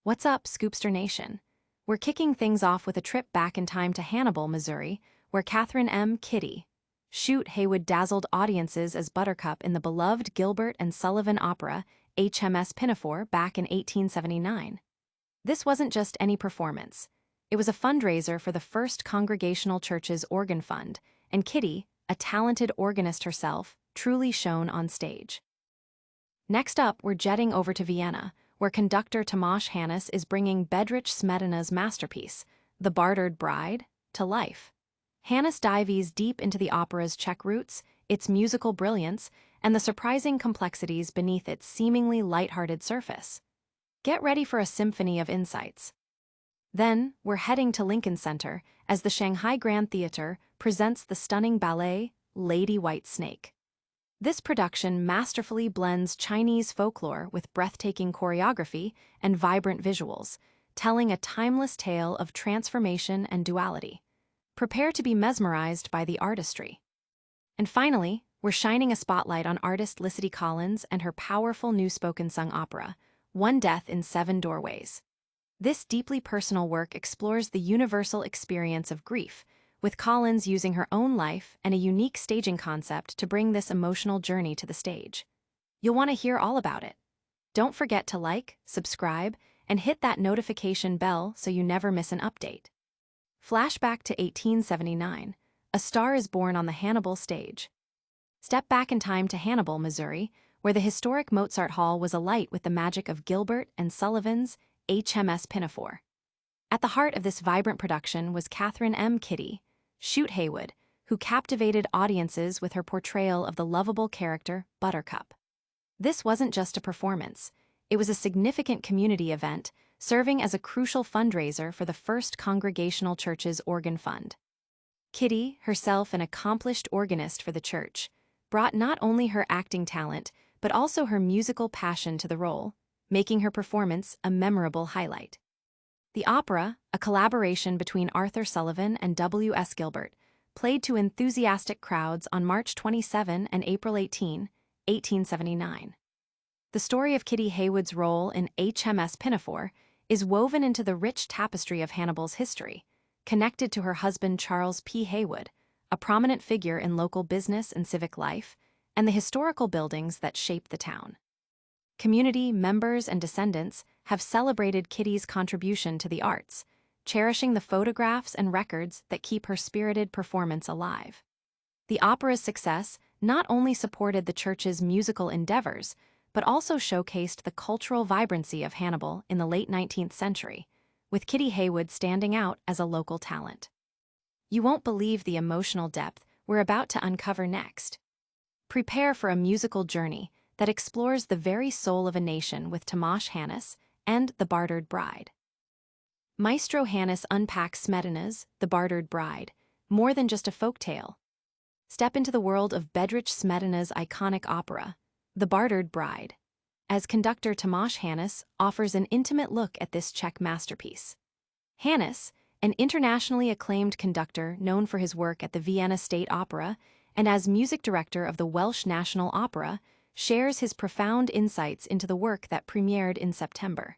What's up, Scoopster Nation? We're kicking things off with a trip back in time to Hannibal, Missouri, where Catherine M. Kitty Shoot Heywood dazzled audiences as Buttercup in the beloved Gilbert and Sullivan opera H.M.S. Pinafore back in 1879. This wasn't just any performance. It was a fundraiser for the First Congregational Church's organ fund, and Kitty, a talented organist herself, truly shone on stage. Next up, we're jetting over to Vienna, where conductor Tomáš Hanus is bringing Bedřich Smetana's masterpiece, The Bartered Bride, to life. Hanus dives deep into the opera's Czech roots, its musical brilliance, and the surprising complexities beneath its seemingly lighthearted surface. Get ready for a symphony of insights. Then, we're heading to Lincoln Center as the Shanghai Grand Theater presents the stunning ballet, Lady White Snake. This production masterfully blends Chinese folklore with breathtaking choreography and vibrant visuals, telling a timeless tale of transformation and duality. Prepare to be mesmerized by the artistry. And finally, we're shining a spotlight on artist Licity Collins and her powerful new spoken-sung opera, One Death in Seven Doorways. This deeply personal work explores the universal experience of grief, with Collins using her own life and a unique staging concept to bring this emotional journey to the stage. You'll want to hear all about it. Don't forget to like, subscribe, and hit that notification bell so you never miss an update. Flashback to 1879. A star is born on the Hannibal stage. Step back in time to Hannibal, Missouri, where the historic Mozart Hall was alight with the magic of Gilbert and Sullivan's H.M.S. Pinafore. At the heart of this vibrant production was Catherine M. Kitty Shoot Heywood, who captivated audiences with her portrayal of the lovable character Buttercup. This wasn't just a performance. It was a significant community event, serving as a crucial fundraiser for the First Congregational Church's organ fund. Kitty, herself an accomplished organist for the church, brought not only her acting talent, but also her musical passion to the role, making her performance a memorable highlight. The opera, a collaboration between Arthur Sullivan and W.S. Gilbert, played to enthusiastic crowds on March 27 and April 18, 1879. The story of Kitty Heywood's role in H.M.S. Pinafore is woven into the rich tapestry of Hannibal's history, connected to her husband Charles P. Heywood, a prominent figure in local business and civic life, and the historical buildings that shaped the town. Community members and descendants have celebrated Kitty's contribution to the arts, cherishing the photographs and records that keep her spirited performance alive. The opera's success not only supported the church's musical endeavors, but also showcased the cultural vibrancy of Hannibal in the late 19th century, with Kitty Heywood standing out as a local talent. You won't believe the emotional depth we're about to uncover next. Prepare for a musical journey that explores the very soul of a nation with Tomáš Hanus and The Bartered Bride. Maestro Hanus unpacks Smetana's The Bartered Bride, more than just a folktale. Step into the world of Bedřich Smetana's iconic opera, The Bartered Bride, as conductor Tomáš Hanus offers an intimate look at this Czech masterpiece. Hanus, an internationally acclaimed conductor known for his work at the Vienna State Opera and as music director of the Welsh National Opera, shares his profound insights into the work that premiered in September.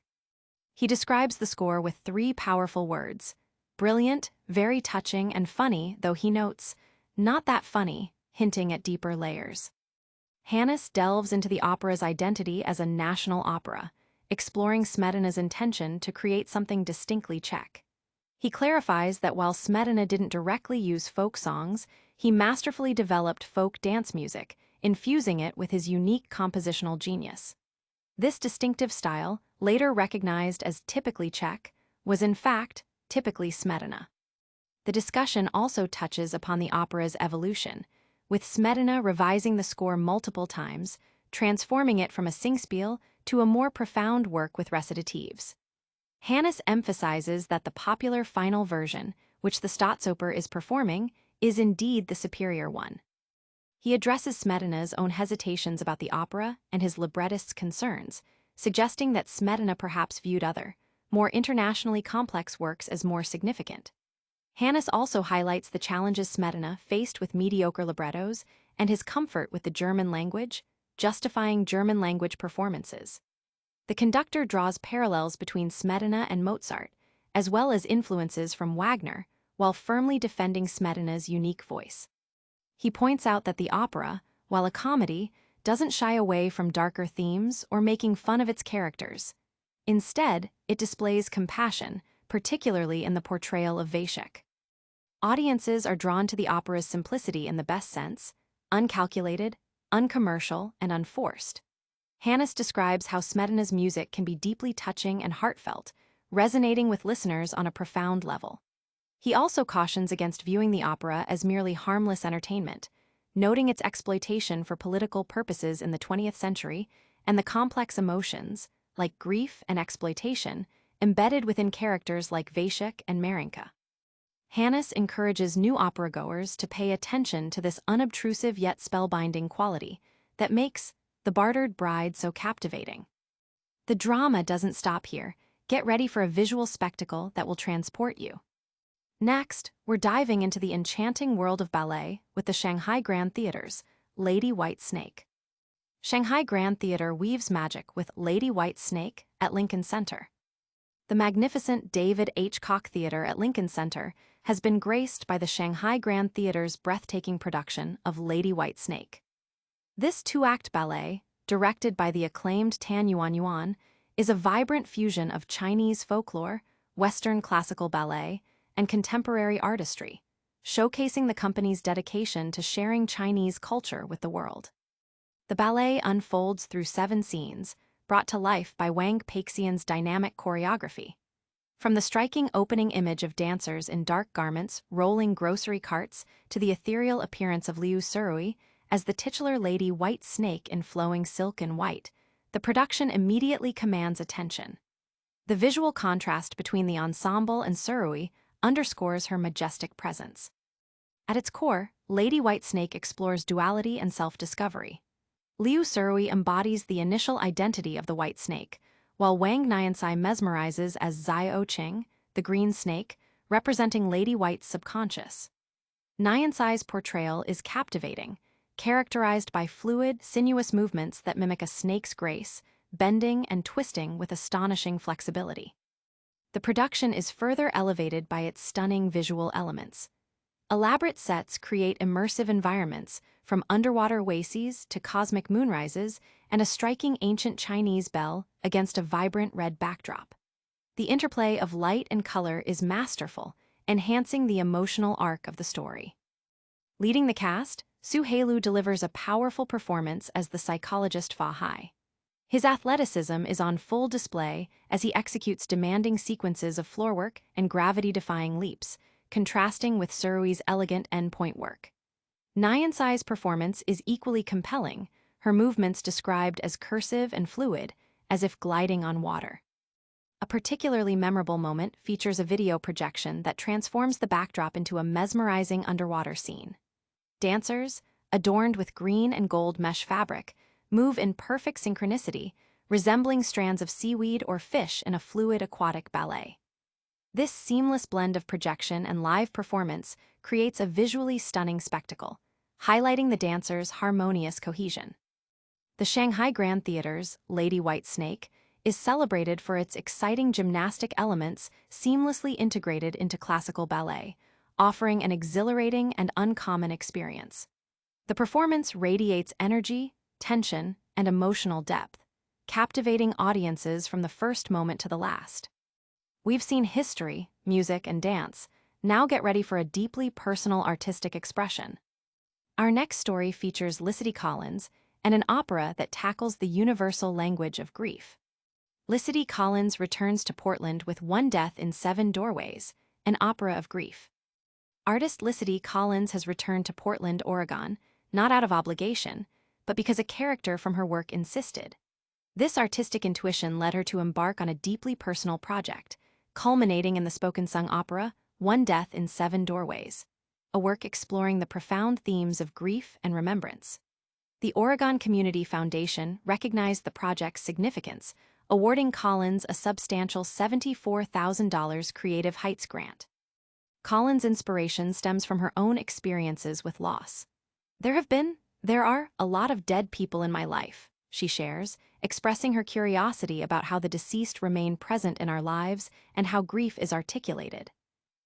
He describes the score with three powerful words: brilliant, very touching, and funny, though he notes, not that funny, hinting at deeper layers. Hanus delves into the opera's identity as a national opera, exploring Smetana's intention to create something distinctly Czech. He clarifies that while Smetana didn't directly use folk songs, he masterfully developed folk dance music, infusing it with his unique compositional genius. This distinctive style, later recognized as typically Czech, was in fact typically Smetana. The discussion also touches upon the opera's evolution, with Smetana revising the score multiple times, transforming it from a singspiel to a more profound work with recitatives. Hanus emphasizes that the popular final version, which the Staatsoper is performing, is indeed the superior one. He addresses Smetana's own hesitations about the opera and his librettist's concerns, suggesting that Smetana perhaps viewed other, more internationally complex works as more significant. Hanus also highlights the challenges Smetana faced with mediocre librettos and his comfort with the German language, justifying German language performances. The conductor draws parallels between Smetana and Mozart, as well as influences from Wagner, while firmly defending Smetana's unique voice. He points out that the opera, while a comedy, doesn't shy away from darker themes or making fun of its characters. Instead, it displays compassion, particularly in the portrayal of Vaishek. Audiences are drawn to the opera's simplicity in the best sense, uncalculated, uncommercial, and unforced. Hanus describes how Smetana's music can be deeply touching and heartfelt, resonating with listeners on a profound level. He also cautions against viewing the opera as merely harmless entertainment, noting its exploitation for political purposes in the 20th century and the complex emotions, like grief and exploitation, embedded within characters like Vaishek and Marinka. Hanus encourages new opera-goers to pay attention to this unobtrusive yet spellbinding quality that makes The Bartered Bride so captivating. The drama doesn't stop here. Get ready for a visual spectacle that will transport you. Next, we're diving into the enchanting world of ballet with the Shanghai Grand Theater's Lady White Snake. Shanghai Grand Theater weaves magic with Lady White Snake at Lincoln Center. The magnificent David H. Koch Theater at Lincoln Center has been graced by the Shanghai Grand Theater's breathtaking production of Lady White Snake. This two-act ballet, directed by the acclaimed Tan Yuan, is a vibrant fusion of Chinese folklore, Western classical ballet, and contemporary artistry, showcasing the company's dedication to sharing Chinese culture with the world. The ballet unfolds through 7 scenes, brought to life by Wang Peixian's dynamic choreography. From the striking opening image of dancers in dark garments rolling grocery carts to the ethereal appearance of Liu Surui as the titular Lady White Snake in flowing silk and white, the production immediately commands attention. The visual contrast between the ensemble and Surui underscores her majestic presence. At its core, Lady White Snake explores duality and self-discovery. Liu Surui embodies the initial identity of the White Snake, while Wang Niansai mesmerizes as Zai Oqing, the Green Snake, representing Lady White's subconscious. Niansai's portrayal is captivating, characterized by fluid, sinuous movements that mimic a snake's grace, bending and twisting with astonishing flexibility. The production is further elevated by its stunning visual elements. Elaborate sets create immersive environments, from underwater oases to cosmic moonrises, and a striking ancient Chinese bell against a vibrant red backdrop. The interplay of light and color is masterful, enhancing the emotional arc of the story. Leading the cast, Su Heilu delivers a powerful performance as the psychologist Fa Hai. His athleticism is on full display as he executes demanding sequences of floorwork and gravity-defying leaps, contrasting with Surui's elegant endpoint work. Niansai's performance is equally compelling, her movements described as cursive and fluid, as if gliding on water. A particularly memorable moment features a video projection that transforms the backdrop into a mesmerizing underwater scene. Dancers, adorned with green and gold mesh fabric, move in perfect synchronicity, resembling strands of seaweed or fish in a fluid aquatic ballet. This seamless blend of projection and live performance creates a visually stunning spectacle, highlighting the dancers' harmonious cohesion. The Shanghai Grand Theater's Lady White Snake is celebrated for its exciting gymnastic elements seamlessly integrated into classical ballet, offering an exhilarating and uncommon experience. The performance radiates energy, tension, and emotional depth, captivating audiences from the first moment to the last. We've seen history, music, and dance. Now get ready for a deeply personal artistic expression. Our next story features Licity Collins and an opera that tackles the universal language of grief. Licity Collins returns to Portland with One Death in 7 Doorways, an opera of grief. Artist Licity Collins has returned to Portland, Oregon, not out of obligation, but because a character from her work insisted. This artistic intuition led her to embark on a deeply personal project, culminating in the spoken-sung opera One Death in 7 Doorways, a work exploring the profound themes of grief and remembrance. The Oregon Community Foundation recognized the project's significance, awarding Collins a substantial $74,000 Creative Heights grant. Collins' inspiration stems from her own experiences with loss. There are a lot of dead people in my life, she shares, expressing her curiosity about how the deceased remain present in our lives and how grief is articulated.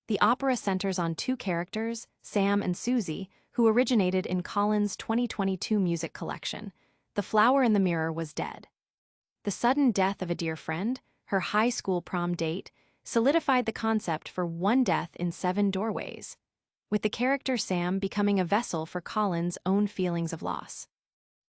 The opera centers on two characters, Sam and Susie, who originated in Collins' 2022 music collection. The Flower in the Mirror was dead. The sudden death of a dear friend, her high school prom date, solidified the concept for one death in 7 doorways, with the character Sam becoming a vessel for Collins' own feelings of loss.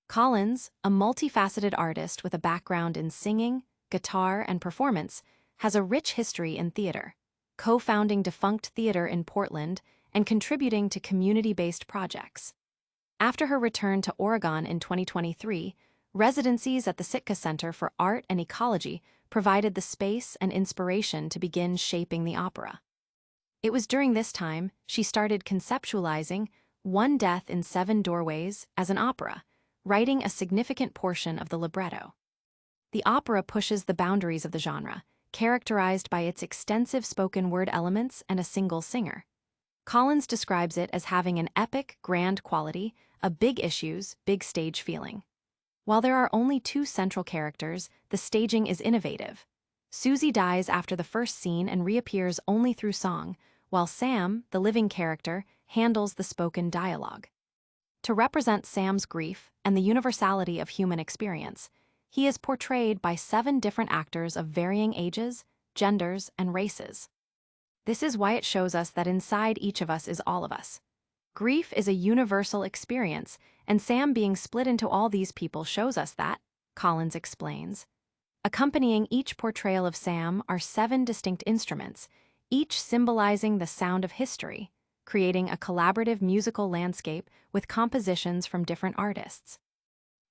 Collins, a multifaceted artist with a background in singing, guitar, and performance, has a rich history in theater, co-founding Defunct Theater in Portland and contributing to community-based projects. After her return to Oregon in 2023, residencies at the Sitka Center for Art and Ecology provided the space and inspiration to begin shaping the opera. It was during this time she started conceptualizing One Death in 7 Doorways as an opera, writing a significant portion of the libretto. The opera pushes the boundaries of the genre, characterized by its extensive spoken word elements and a single singer. Collins describes it as having an epic, grand quality, a big issues, big stage feeling. While there are only 2 central characters, the staging is innovative. Susie dies after the first scene and reappears only through song, while Sam, the living character, handles the spoken dialogue. To represent Sam's grief and the universality of human experience, he is portrayed by 7 different actors of varying ages, genders, and races. This is why it shows us that inside each of us is all of us. Grief is a universal experience, and Sam being split into all these people shows us that, Collins explains. Accompanying each portrayal of Sam are 7 distinct instruments, each symbolizing the sound of history, creating a collaborative musical landscape with compositions from different artists.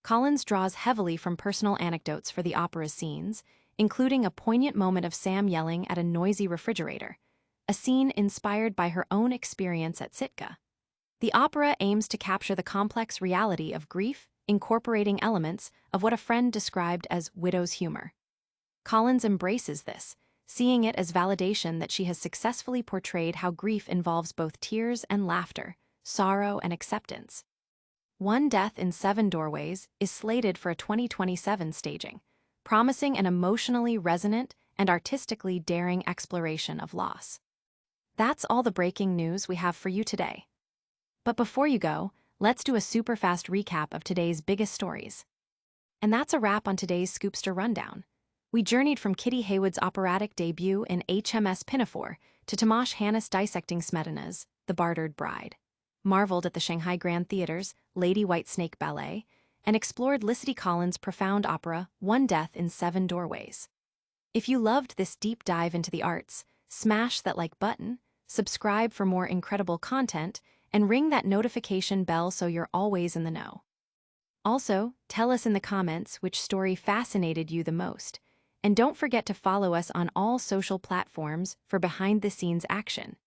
Collins draws heavily from personal anecdotes for the opera's scenes, including a poignant moment of Sam yelling at a noisy refrigerator, a scene inspired by her own experience at Sitka. The opera aims to capture the complex reality of grief, incorporating elements of what a friend described as widow's humor. Collins embraces this, seeing it as validation that she has successfully portrayed how grief involves both tears and laughter, sorrow and acceptance. One Death in 7 Doorways is slated for a 2027 staging, promising an emotionally resonant and artistically daring exploration of loss. That's all the breaking news we have for you today. But before you go, let's do a super fast recap of today's biggest stories. And that's a wrap on today's Scoopster Rundown. We journeyed from Kitty Heywood's operatic debut in H.M.S. Pinafore to Tomáš Hanus dissecting Smetana's The Bartered Bride, marveled at the Shanghai Grand Theater's Lady Whitesnake Ballet, and explored Licity Collins' profound opera One Death in 7 Doorways. If you loved this deep dive into the arts, smash that like button, subscribe for more incredible content, and ring that notification bell so you're always in the know. Also, tell us in the comments which story fascinated you the most. And don't forget to follow us on all social platforms for behind-the-scenes action.